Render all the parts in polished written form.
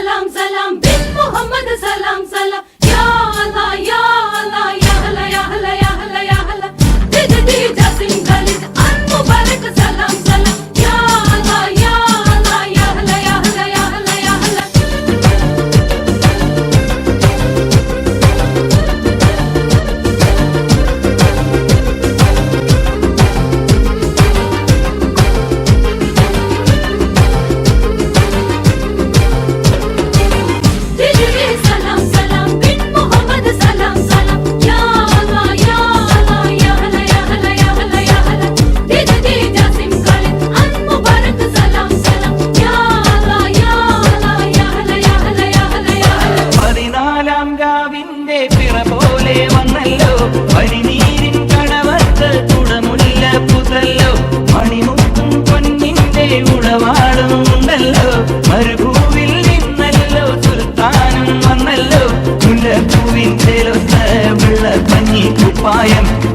सलाम सलाम बिन मोहम्मद सलाम सलाम या अल्लाह या अल्लाह या हला या हला या हला या हला दिदी जासिम खालिद अन मुबारक सलाम सलाम या अल्लाह या अल्लाह या हला या हला या हला या हला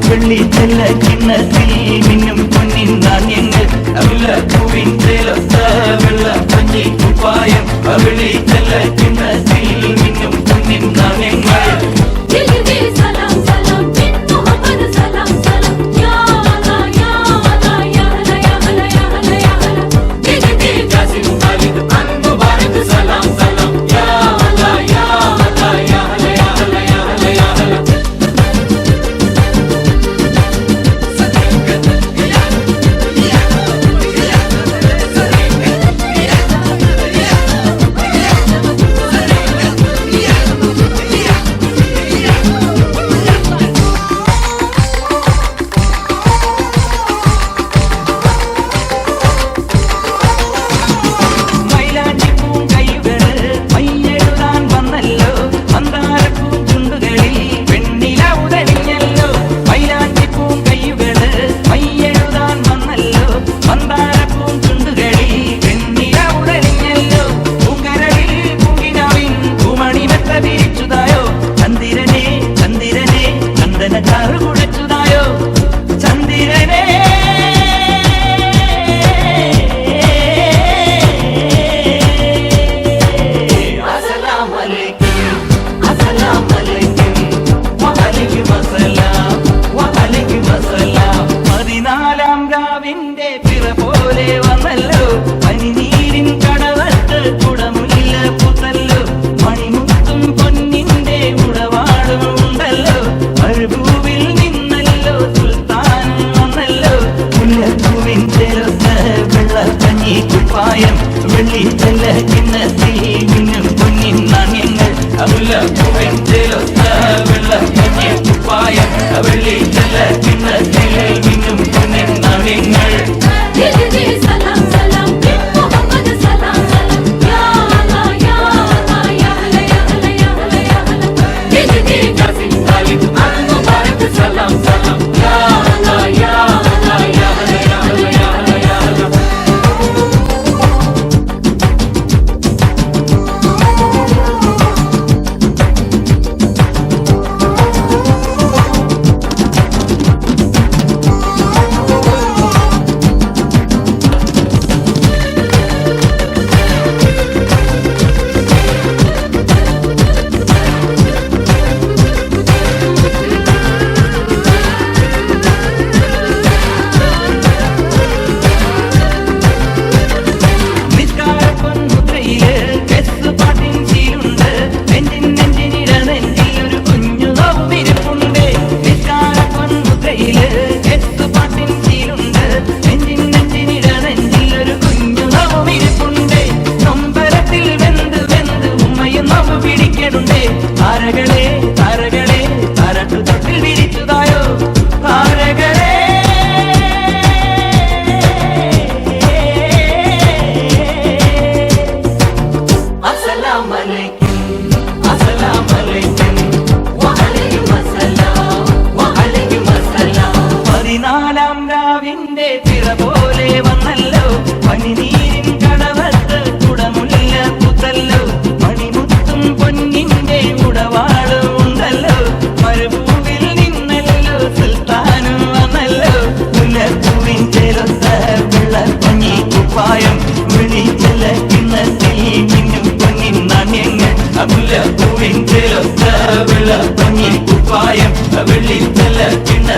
വെള്ളി ചെല്ല കിണ്ണത്തിൽ മിന്നും പൊന്നിൻ നാണ്യങ്ങൾ പൂവിൻ ചേലൊത്ത വെള്ള പഞ്ഞി കുപ്പായം വെള്ളി ചെല്ല കിണ്ണത്തിൽ മിന്നും പൊന്നിൻ നാണ്യങ്ങൾ വെള്ളി ചെല്ല കിണ്ണത്തിൽ മിന്നും പൊന്നിൻ നാണ്യങ്ങൾ പൂവിൻ ചേലൊത്ത വെള്ള പഞ്ഞി കുപ്പായം വെള്ളി ചെല്ല കിണ്ണത്തിൽ മിന്നും പൊന്നിൻ നാണ്യങ്ങൾ കുപ്പായം വിളിച്ചല്ല കിണ്ണത്തിൽ മിന്നും പൊന്നിൻ മുല്ലപ്പൂവിൻ ചേലൊത്ത വെള്ള പഞ്ഞി കുപ്പായം വെള്ളിത്തല കിണ്ണ